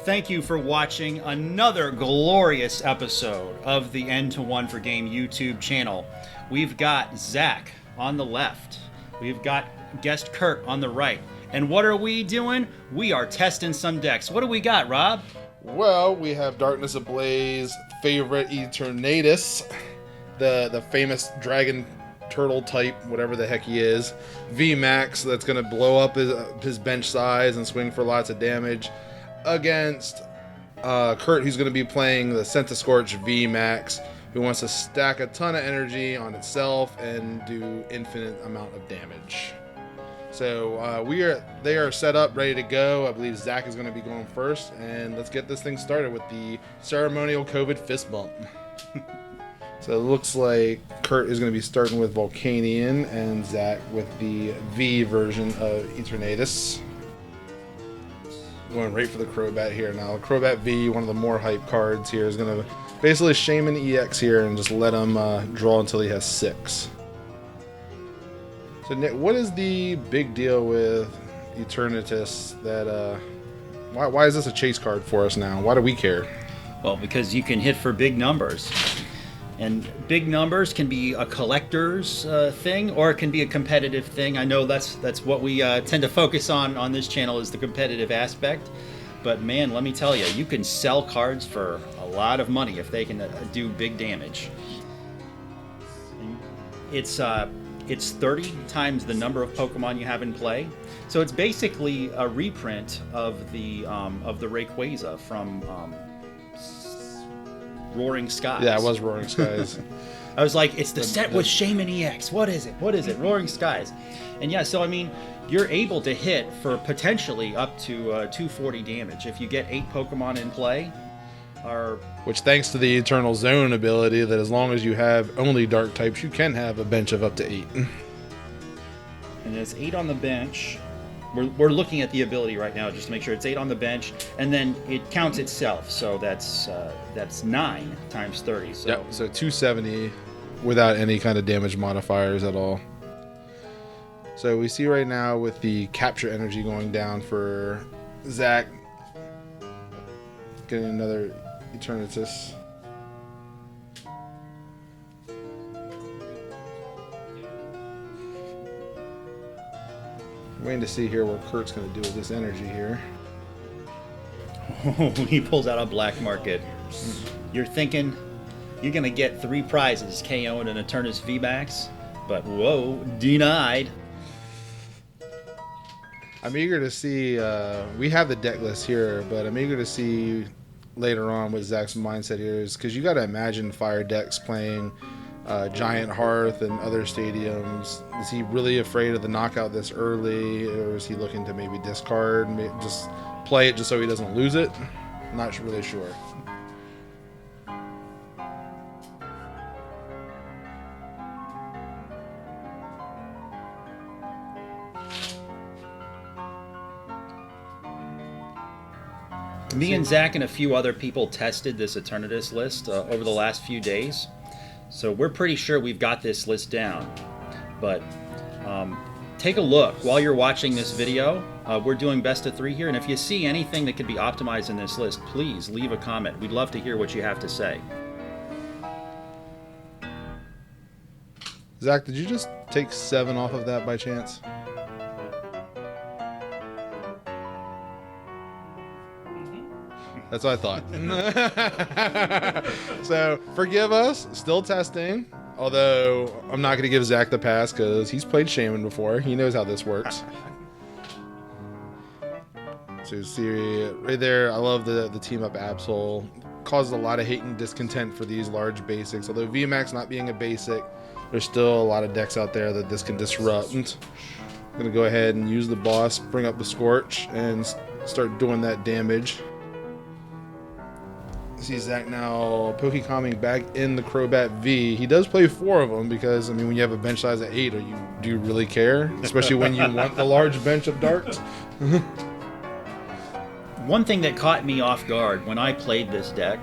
Thank you for watching another glorious episode of the N to 1 for Game YouTube channel. We've got Zach on the left. We've got guest Kurt on the right. And what are we doing? We are testing some decks. What do we got, Rob? Well, we have Darkness Ablaze favorite Eternatus, the famous dragon turtle type, whatever the heck he is. VMax, that's going to blow up his bench size and swing for lots of damage. Against Kurt, who's going to be playing the Centiskorch VMax, who wants to stack a ton of energy on itself and do infinite amount of damage. So they are set up, ready to go. I believe Zach is going to be going first, and let's get this thing started with the ceremonial COVID fist bump. So it looks like Kurt is going to be starting with Volcanion, and Zach with the V version of Eternatus. Going right for the Crobat here now. Crobat V, one of the more hype cards here, is going to basically Shaman EX here and just let him draw until he has 6. So Nick, what is the big deal with Eternatus that why is this a chase card for us now? Why do we care? Well, because you can hit for big numbers. And big numbers can be a collector's thing, or it can be a competitive thing. I know that's what we tend to focus on this channel, is the competitive aspect. But man, let me tell you, you can sell cards for a lot of money if they can do big damage. And it's 30 times the number of Pokemon you have in play. So it's basically a reprint of the Rayquaza from Roaring Skies. Yeah, it was Roaring Skies. I was like, it's the set with Shaman EX. What is it? What is it? Roaring Skies. And yeah, so I mean, you're able to hit for potentially up to 240 damage if you get 8 Pokemon in play. Which, thanks to the Eternal Zone ability, that as long as you have only dark types, you can have a bench of up to 8. And there's 8 on the bench. We're looking at the ability right now just to make sure it's 8 on the bench, and then it counts itself. So that's 9 times 30. So yep, so 270 without any kind of damage modifiers at all. So we see right now with the capture energy going down for Zach, getting another Eternatus. Waiting to see here what Kurt's going to do with this energy here. Oh, he pulls out a black market. You're thinking you're going to get 3 prizes, KO and an Eternatus VMax, but whoa, denied. I'm eager to see, we have the deck list here, but I'm eager to see later on what Zach's mindset here is, because you got to imagine Fire decks playing Giant Hearth and other stadiums. Is he really afraid of the knockout this early, or is he looking to maybe discard, just play it just so he doesn't lose it? I'm not really sure. Me and Zach and a few other people tested this Eternatus list over the last few days. So we're pretty sure we've got this list down. But take a look while you're watching this video. We're doing best of 3 here, and if you see anything that could be optimized in this list, please leave a comment. We'd love to hear what you have to say. Zach, did you just take 7 off of that by chance? That's what I thought. So, forgive us, still testing. Although, I'm not going to give Zach the pass because he's played Shaman before. He knows how this works. So, see right there, I love the team up Absol. Causes a lot of hate and discontent for these large basics. Although VMax not being a basic, there's still a lot of decks out there that this can disrupt. I'm going to go ahead and use the boss, bring up the Scorch, and start doing that damage. See Zach now Pokecomming back in the Crobat V. He does play 4 of them because, I mean, when you have a bench size of 8, do you really care? Especially when you want the large bench of darks. One thing that caught me off guard when I played this deck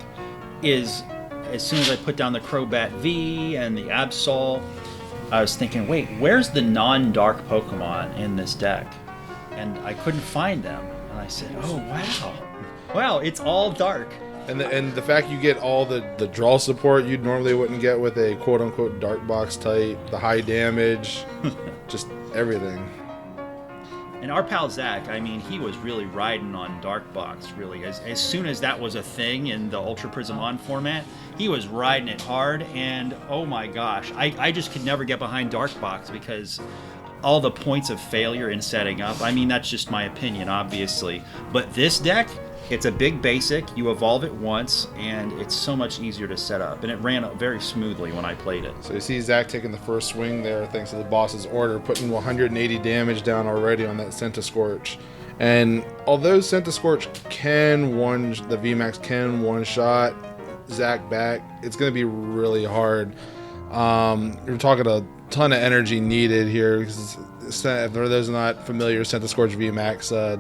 is, as soon as I put down the Crobat V and the Absol, I was thinking, wait, where's the non-dark Pokemon in this deck? And I couldn't find them. And I said, oh, wow. Wow, it's all dark. And the fact you get all the draw support you normally wouldn't get with a quote-unquote dark box type, the high damage, just everything. And our pal Zach, I mean, he was really riding on Dark Box, really. As soon as that was a thing in the Ultra Prism On format, he was riding it hard, and oh my gosh, I just could never get behind Dark Box because all the points of failure in setting up. I mean, that's just my opinion, obviously. But this deck, it's a big basic, you evolve it once, and it's so much easier to set up. And it ran very smoothly when I played it. So you see Zach taking the first swing there thanks to the boss's order, putting 180 damage down already on that Centiskorch. And although Centiskorch the VMax can one-shot Zach back, it's going to be really hard. You're talking a ton of energy needed here. For those not familiar, Centiskorch VMax,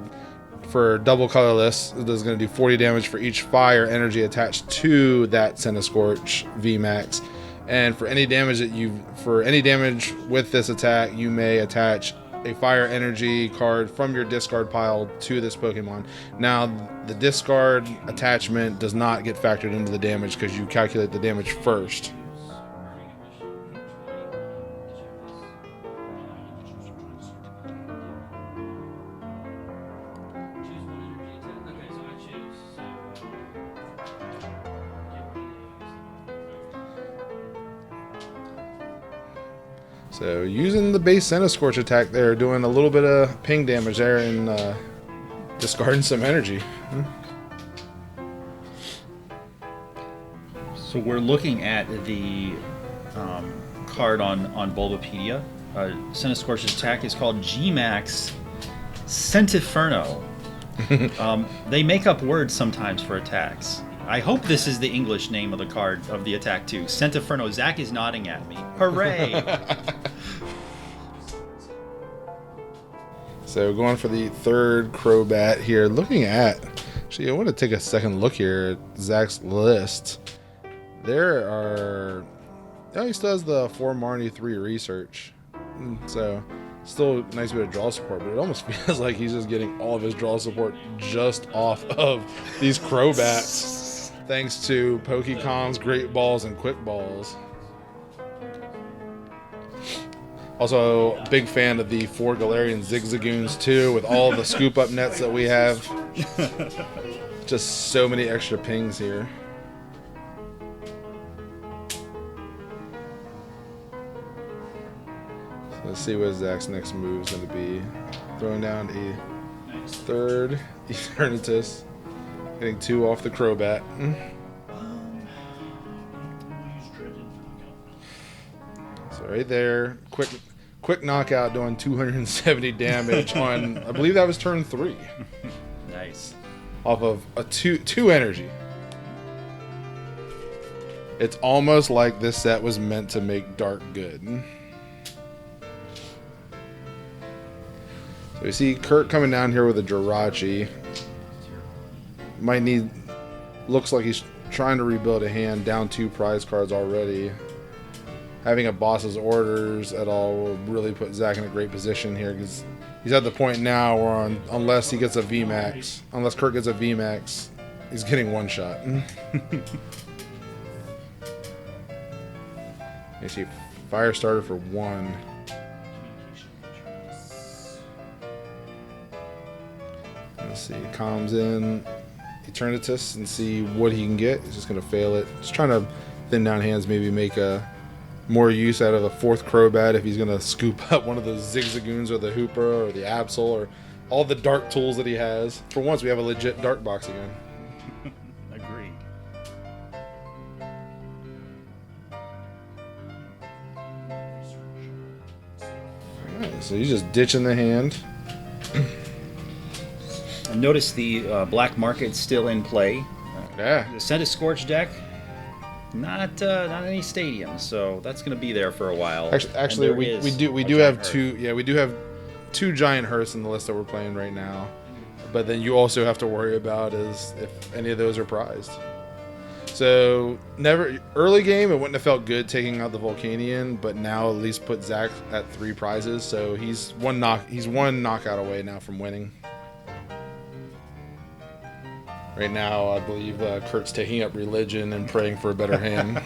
for double colorless, it is going to do 40 damage for each fire energy attached to that Centiskorch VMax. And for any damage with this attack, you may attach a fire energy card from your discard pile to this Pokemon. Now, the discard attachment does not get factored into the damage because you calculate the damage first. So using the base Centiskorch attack there, doing a little bit of ping damage there and discarding some energy. So we're looking at the card on Bulbapedia. Centiskorch's attack is called GMax Centinferno. They make up words sometimes for attacks. I hope this is the English name of the card of the attack too. Centinferno. Zach is nodding at me. Hooray! So going for the third Crobat here. Looking at, actually, I want to take a second look here at Zach's list. There are, he still has the 4 Marnie 3 research. So still a nice bit of draw support, but it almost feels like he's just getting all of his draw support just off of these Crobats. Thanks to Pokecon's Great Balls and Quick Balls. Also, big fan of the 4 Galarian Zigzagoons too, with all the scoop up nets that we have. Just so many extra pings here. So let's see what Zach's next move is going to be. Throwing down a third Eternatus. Getting 2 off the Crobat. So right there, quick knockout doing 270 damage on, I believe that was turn 3. Nice. Off of a 2 energy. It's almost like this set was meant to make Dark good. So we see Kurt coming down here with a Jirachi. Might need, looks like he's trying to rebuild a hand, down 2 prize cards already. Having a boss's orders at all will really put Zach in a great position here because he's at the point now where unless he gets a VMax, unless Kurt gets a VMax, he's getting one shot. You see fire starter for 1. Let's see, comms in Eternatus and see what he can get. He's just going to fail it. Just trying to thin down hands, maybe make more use out of a 4th Crobat if he's going to scoop up one of those Zigzagoons or the Hoopa or the Absol or all the dark tools that he has. For once, we have a legit dark box again. Agreed. Alright, so he's just ditching the hand. Notice the black market's still in play. Yeah. The Centiskorch deck, not any stadiums, so that's going to be there for a while. Actually, we do have 2. Yeah, we do have 2 Giant Hearths in the list that we're playing right now. But then you also have to worry about is if any of those are prized. So early game, it wouldn't have felt good taking out the Volcanion, but now at least put Zach at 3 prizes, so he's one knockout away now from winning. Right now, I believe Kurt's taking up religion and praying for a better hand.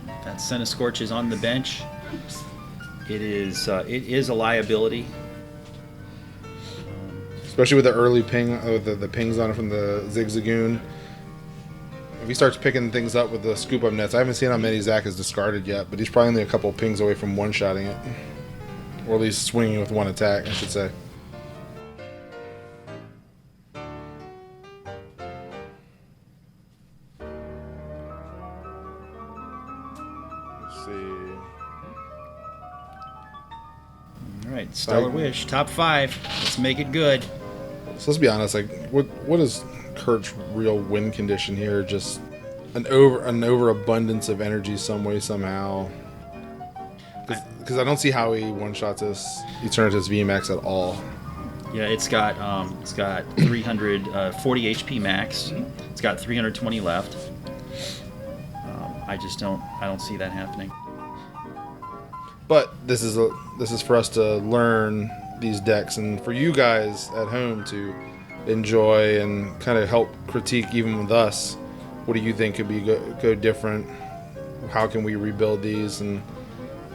That Centiskorch is on the bench. It is a liability. Especially with the early ping, the pings on it from the Zigzagoon. If he starts picking things up with the scoop up nets, I haven't seen how many Zach has discarded yet, but he's probably only a couple of pings away from one-shotting it. Or at least swinging with one attack, I should say. Let's see. Alright, Stellar Wish, top 5. Let's make it good. So let's be honest, like what is Kurt's real win condition here? Just an overabundance of energy some way, somehow. Because I don't see how he one-shots this Eternatus VMax at all. Yeah, it's got 340 HP max. It's got 320 left. I don't see that happening. But this is for us to learn these decks, and for you guys at home to enjoy and kind of help critique even with us. What do you think could be go different? How can we rebuild these and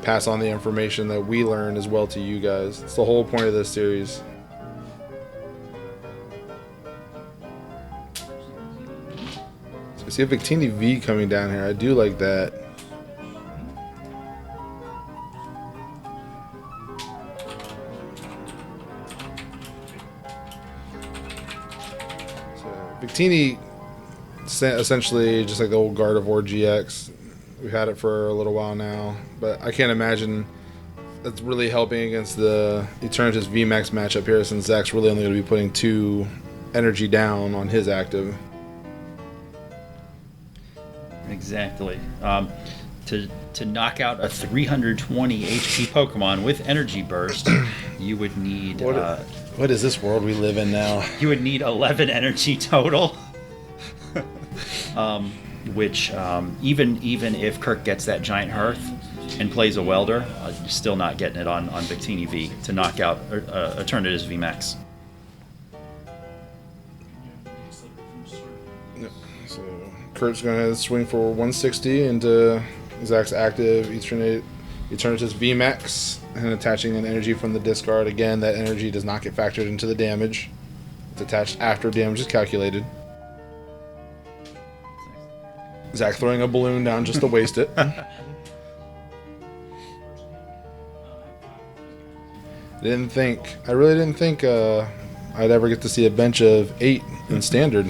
pass on the information that we learn as well to you guys? It's the whole point of this series. So I see a Victini V coming down here. I do like that. Victini, essentially just like the old Gardevoir GX. We've had it for a little while now, but I can't imagine that's really helping against the Eternatus VMax matchup here, since Zach's really only going to be putting 2 energy down on his active. Exactly. To knock out a 320 HP Pokemon with Energy Burst, you would need... What is this world we live in now? You would need 11 energy total. Which, even if Kirk gets that Giant Hearth and plays a Welder, you're still not getting it on Victini V to knock out Eternatus VMax. So Kurt's going to swing for 160 into Zach's active Eternatus VMax and attaching an energy from the discard. Again, that energy does not get factored into the damage. It's attached after damage is calculated. Zach throwing a balloon down just to waste it. I really didn't think I'd ever get to see a bench of 8 in standard.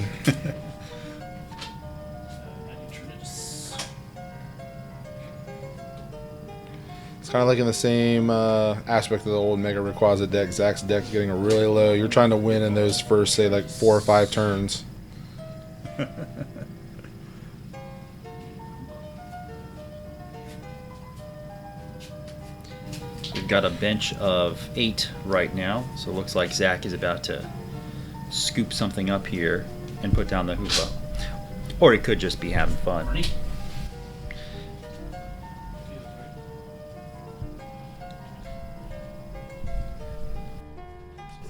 It's kind of like in the same aspect of the old Mega Rayquaza deck. Zach's deck's getting really low. You're trying to win in those first, say, like 4 or 5 turns. We've got a bench of 8 right now, so it looks like Zach is about to scoop something up here and put down the Hoopa. Or he could just be having fun. Marnie?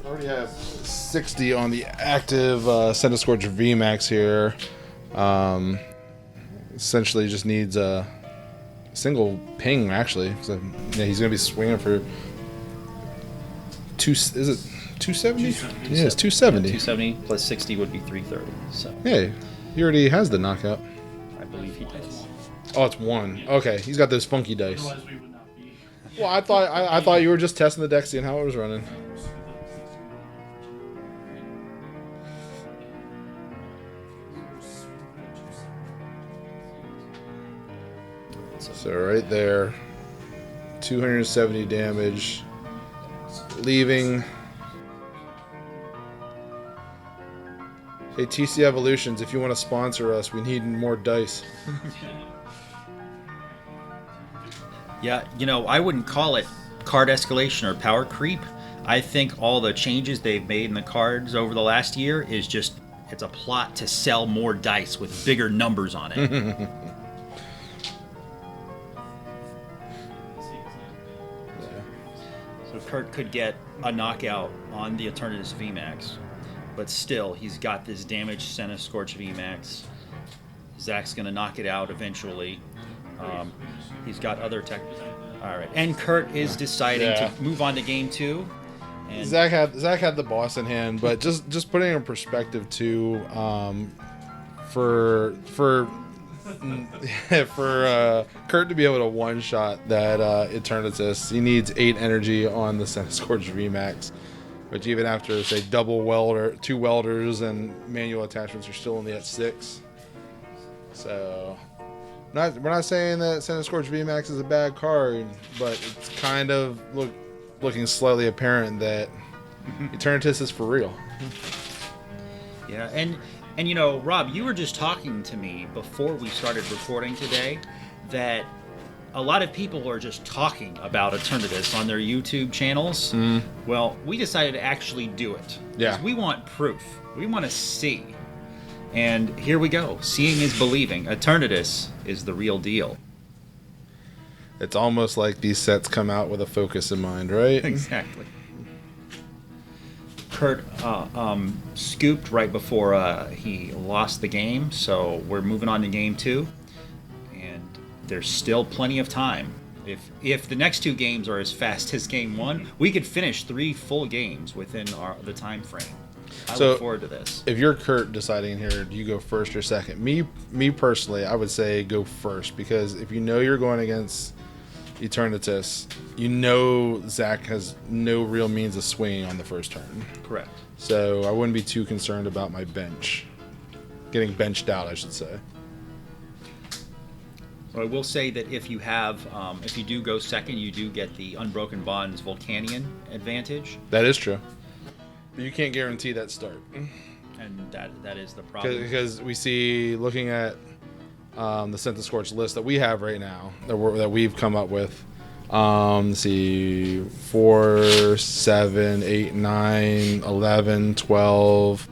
I already have 60 on the active Centiskorch VMax here. Essentially just needs a single ping, actually. So, yeah, he's going to be swinging for is it 270? Yeah, it's 270. 270 plus 60 would be 330. So Hey, he already has the knockout. I believe he does. Oh, it's 1. Okay, he's got those funky dice. Otherwise we would not be. Well, I thought you were just testing the deck, seeing how it was running. So right there, 270 damage, leaving. Hey, TC Evolutions, if you want to sponsor us, we need more dice. Yeah, I wouldn't call it card escalation or power creep. I think all the changes they've made in the cards over the last year is just, it's a plot to sell more dice with bigger numbers on it. So Kurt could get a knockout on the Eternatus VMax but still, he's got this damaged Centiskorch VMax. Zach's going to knock it out eventually. He's got other tech. All right, and Kurt is deciding to move on to game 2. And Zach had the boss in hand, but just putting in perspective too, for Kurt to be able to one-shot that Eternatus, he needs 8 energy on the Centiskorch VMax, which even after, say, double welder, 2 welders and manual attachments are still only at 6. So, we're not saying that Centiskorch VMax is a bad card, but it's kind of looking slightly apparent that Eternatus is for real. Yeah, and you know, Rob, you were just talking to me before we started recording today that a lot of people are just talking about Eternatus on their YouTube channels. Well, we decided to actually do it. Yeah. We want proof. We want to see. And here we go. Seeing is believing. Eternatus is the real deal. It's almost like these sets come out with a focus in mind, right? Exactly. Kurt scooped right before he lost the game, so we're moving on to game 2. And there's still plenty of time. If the next 2 games are as fast as game 1, we could finish 3 full games within the time frame. I look forward to this. If you're Kurt deciding here, do you go first or second? Me personally, I would say go first, because if you know you're going against Eternatus, you know Zach has no real means of swinging on the first turn. Correct. So I wouldn't be too concerned about my bench. Getting benched out, I should say. So I will say that if you have, if you do go second, you do get the Unbroken Bonds Volcanion advantage. That is true. But you can't guarantee that start. And that is the problem. Because we see, looking at the Centiskorch list that we have right now, that we've come up with, let's see, 4, 7, 8, 9, 11, 12.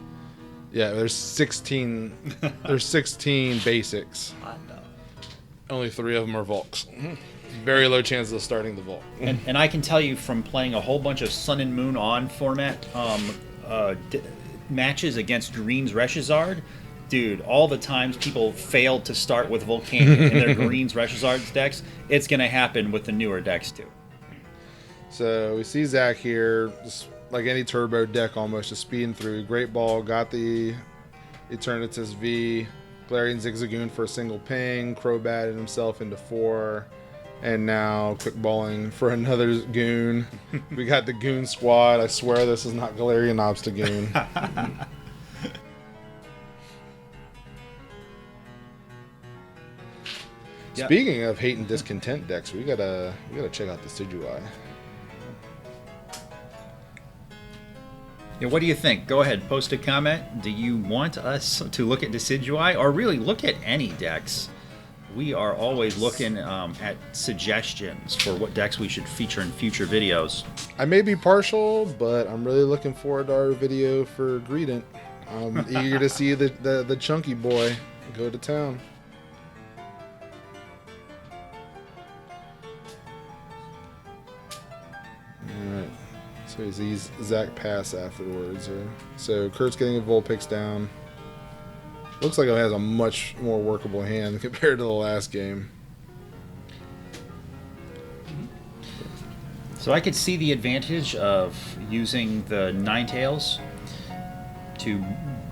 Yeah, there's 16. There's 16 basics. Only 3 of them are Volks. Very low chances of starting the Volk. And I can tell you from playing a whole bunch of Sun and Moon on format matches against Green's Reshizard, dude, all the times people failed to start with Volcanion in their Green's Reshizard's decks, it's going to happen with the newer decks too. So we see Zach here, just like any turbo deck almost, just speeding through. Great Ball, got the Eternatus V, Galarian Zigzagoon for a single ping, Crobat himself into 4, and now quick balling for another Goon. We got the Goon squad. I swear this is not Galarian Obstagoon. Yep. Speaking of hate and discontent decks, we gotta check out the Decidueye. Yeah, what do you think? Go ahead, post a comment. Do you want us to look at Decidueye, or really look at any decks? We are always looking at suggestions for what decks we should feature in future videos. I may be partial, but I'm really looking forward to our video for Greedent. I'm eager to see the chunky boy go to town. Alright, so he sees Zach pass afterwards. So Kurt's getting a Vulpix down. Looks like it has a much more workable hand compared to the last game. So I could see the advantage of using the Ninetales to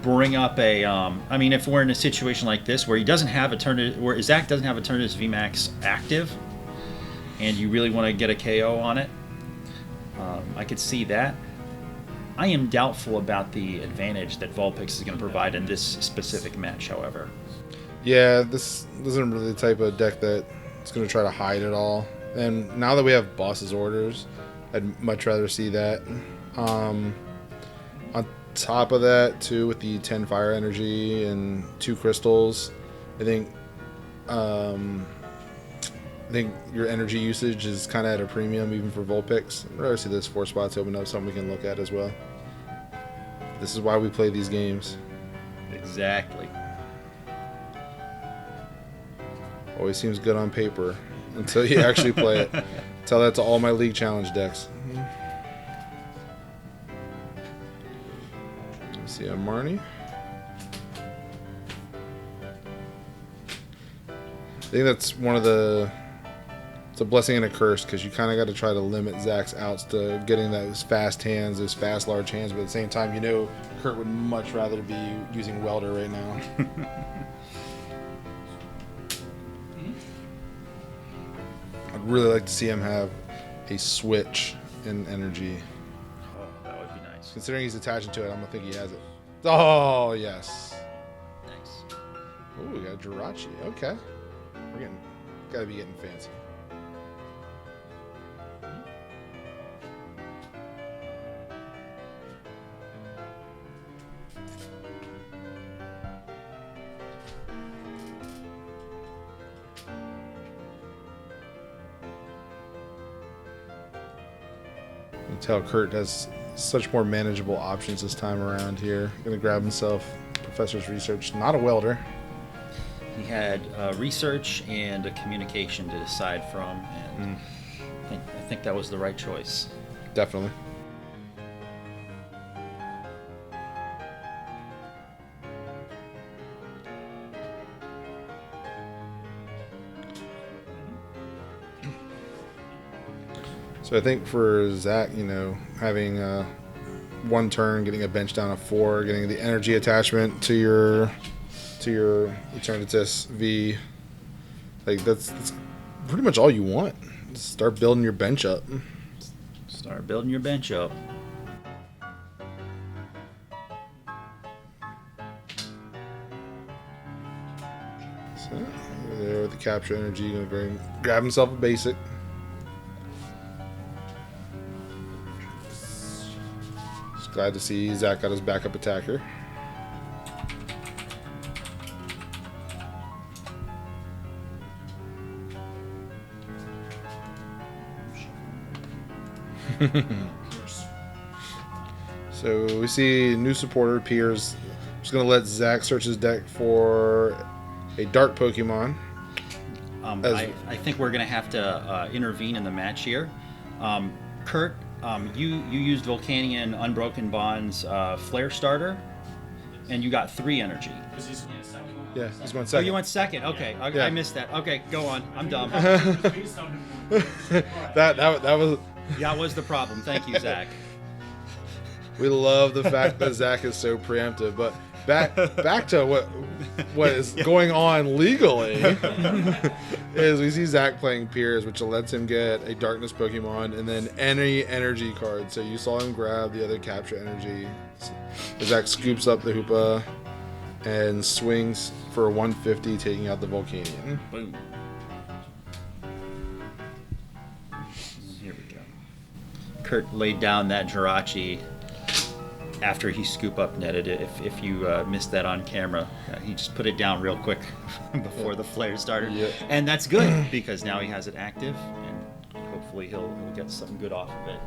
bring up a. I mean, if we're in a situation like this where he doesn't have where Zach doesn't have Eternatus VMax active, and you really want to get a KO on it, I could see that. I am doubtful about the advantage that Vulpix is going to provide in this specific match, however. Yeah, this isn't really the type of deck that is going to try to hide it all. And now that we have Boss's Orders, I'd much rather see that. On top of that, too, with the 10 Fire Energy and 2 Crystals, I think your energy usage is kind of at a premium even for Vulpix. I'd rather see those 4 spots open up, something we can look at as well. This is why we play these games. Exactly. Always seems good on paper until you actually play it. Tell that to all my League Challenge decks. See a Marnie. I think that's one of the... It's a blessing and a curse, because you kind of got to try to limit Zach's outs to getting those fast hands, those fast large hands, but at the same time, you know Kurt would much rather be using Welder right now. I'd really like to see him have a switch in energy. Oh, that would be nice. Considering he's attaching to it, I'm going to think he has it. Oh, yes. Nice. Oh, we got a Jirachi. Okay. Gotta be getting fancy. You can tell Kurt has such more manageable options this time around here. Gonna grab himself Professor's Research, not a Welder. He had research and a communication to decide from, and I think that was the right choice. Definitely. So I think for Zach, you know, having one turn, getting a bench down of 4, getting the energy attachment to your Eternatus V, like that's pretty much all you want. Just start building your bench up. Start building your bench up. So there with the capture energy, gonna grab himself a basic. Just glad to see Zach got his backup attacker. So we see new supporter Piers. Just gonna let Zach search his deck for a dark Pokemon. I think we're gonna have to intervene in the match here. Kurt, you used Volcanion Unbroken Bond's Flare Starter, and you got 3 energy. Yeah, he's going Oh, second. you went second. Okay, Yeah. I missed that. Okay, go on. I'm dumb. that was. That was the problem. Thank you, Zach. We love the fact that Zach is so preemptive, but back to what is going on legally is we see Zach playing Piers, which lets him get a darkness Pokemon and then any energy card. So you saw him grab the other capture energy. Zach scoops up the Hoopa and swings for 150, taking out the Volcanion. Boom. Here we go. Kurt laid down that Jirachi after he scoop up netted it. If you missed that on camera, he just put it down real quick before the flare started. Yeah. And that's good because now he has it active and hopefully he'll get something good off of it.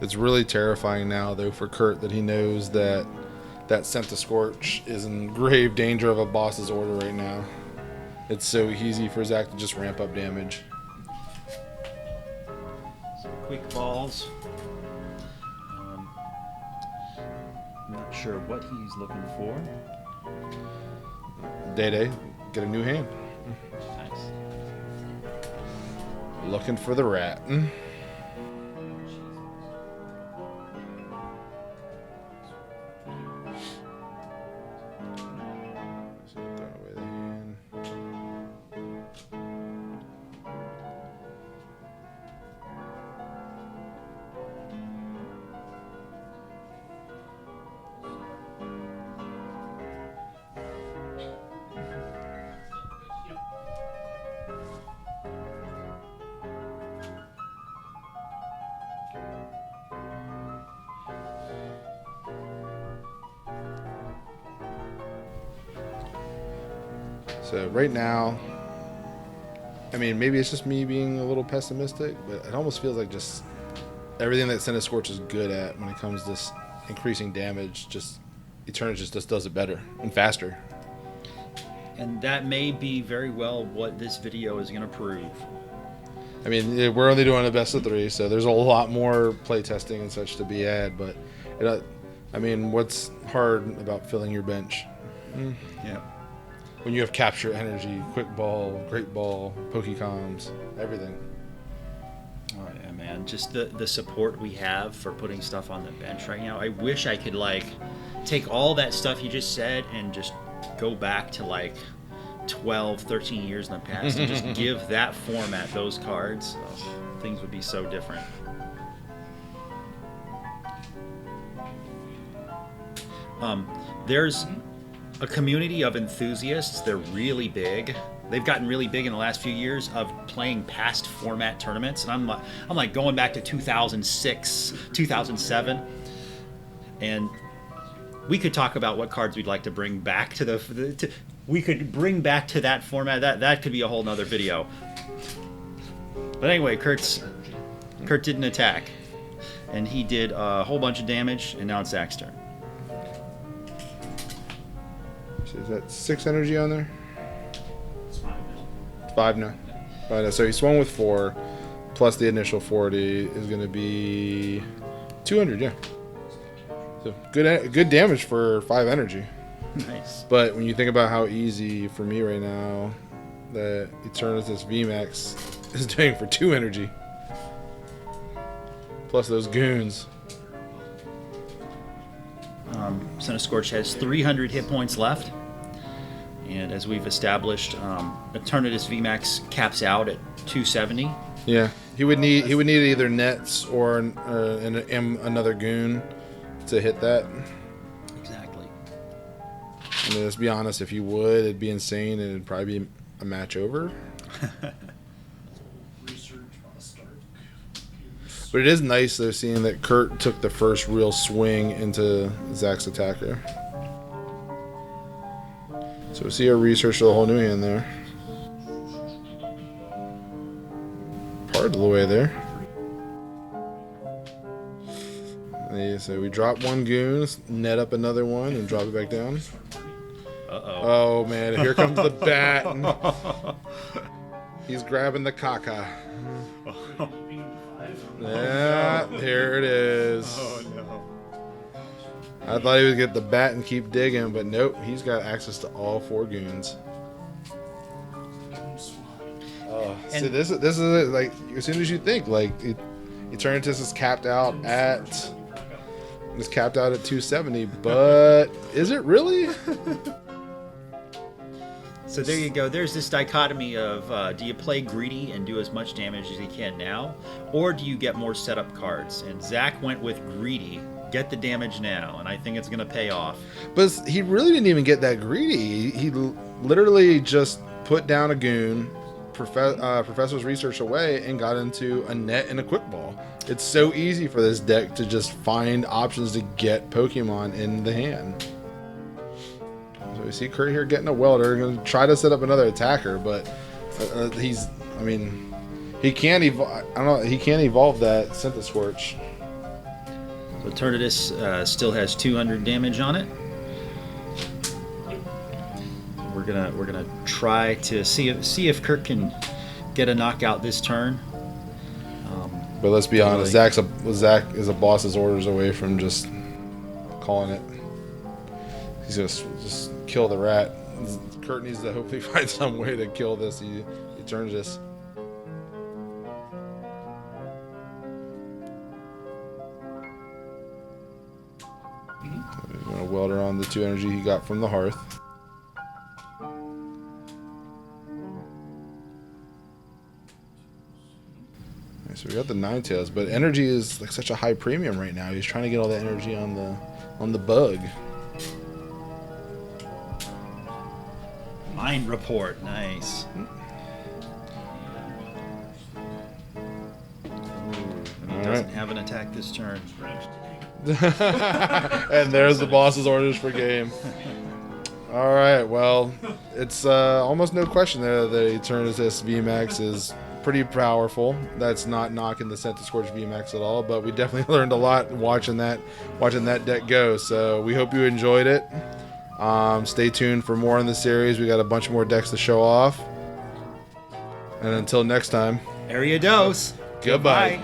It's really terrifying now, though, for Kurt that he knows that Centiskorch is in grave danger of a boss's order right now. It's so easy for Zach to just ramp up damage. So quick balls. I'm not sure what he's looking for. Dedenne, get a new hand. Nice. Looking for the rat. So right now, I mean, maybe it's just me being a little pessimistic, but it almost feels like just everything that Centiskorch is good at when it comes to increasing damage, just Eternatus just does it better and faster. And that may be very well what this video is going to prove. I mean, we're only doing a best of 3, so there's a lot more playtesting and such to be had, but I mean, what's hard about filling your bench? Yeah. When you have capture energy, quick ball, great ball, Pokecoms, everything. Oh yeah, man. Just the support we have for putting stuff on the bench right now. I wish I could like take all that stuff you just said and just go back to like 12, 13 years in the past and just give that format those cards. Oh, things would be so different. There's a community of enthusiasts. They're really big. They've gotten really big in the last few years of playing past format tournaments, and I'm like going back to 2006, 2007, and we could talk about what cards we'd like to bring back to we could bring back to that format. That could be a whole nother video. But anyway, Kurt didn't attack, and he did a whole bunch of damage, and now it's Zach's turn. So is that 6 energy on there? It's 5 now. 5 now. So he swung with 4, plus the initial 40 is going to be 200. Yeah. So good damage for 5 energy. Nice. But when you think about how easy for me right now that Eternatus VMax is doing for 2 energy, plus those goons. Centiskorch has 300 hit points left, and as we've established, Eternatus VMax caps out at 270. Yeah, he would need either nets or another goon to hit that. Exactly. I mean, let's be honest. If he would, it'd be insane, and it'd probably be a match over. But it is nice, though, seeing that Kurt took the first real swing into Zach's attacker. So we see our research of the whole new hand there. Part of the way there. Yeah, so we drop 1 goon, net up another one, and drop it back down. Uh-oh. Oh, man, here comes the bat. He's grabbing the caca. Yeah, here it is. Oh no. I thought he would get the bat and keep digging, but nope, he's got access to all 4 goons. So this is like, as soon as you think like Eternatus is capped out at 270, but is it really? So there you go. There's this dichotomy of do you play greedy and do as much damage as you can now, or do you get more setup cards? And Zach went with greedy, get the damage now, and I think it's going to pay off. But he really didn't even get that greedy. He literally just put down a goon, Professor's Research away, and got into a net and a quick ball. It's so easy for this deck to just find options to get Pokemon in the hand. So we see Kurt here getting a welder, going to try to set up another attacker, but he can't evolve. I don't know. He can't evolve that Centiskorch. So Eternatus still has 200 damage on it. We're gonna try to see if Kurt can get a knockout this turn. But let's be honest, Zach is a boss's orders away from just calling it. He's gonna just kill the rat. Kurt needs to hopefully find some way to kill this Eternatus. He's gonna welder on the 2 energy he got from the hearth. So we got the Ninetales, but energy is like such a high premium right now. He's trying to get all that energy on the bug. Mind report, nice. He doesn't have an attack this turn. And there's the boss's orders for game. All right, well, it's almost no question there that Eternatus VMax is pretty powerful. That's not knocking the Centiskorch VMax at all, but we definitely learned a lot watching that deck go. So we hope you enjoyed it. Stay tuned for more in the series. We got a bunch more decks to show off. And until next time, Ariados. goodbye.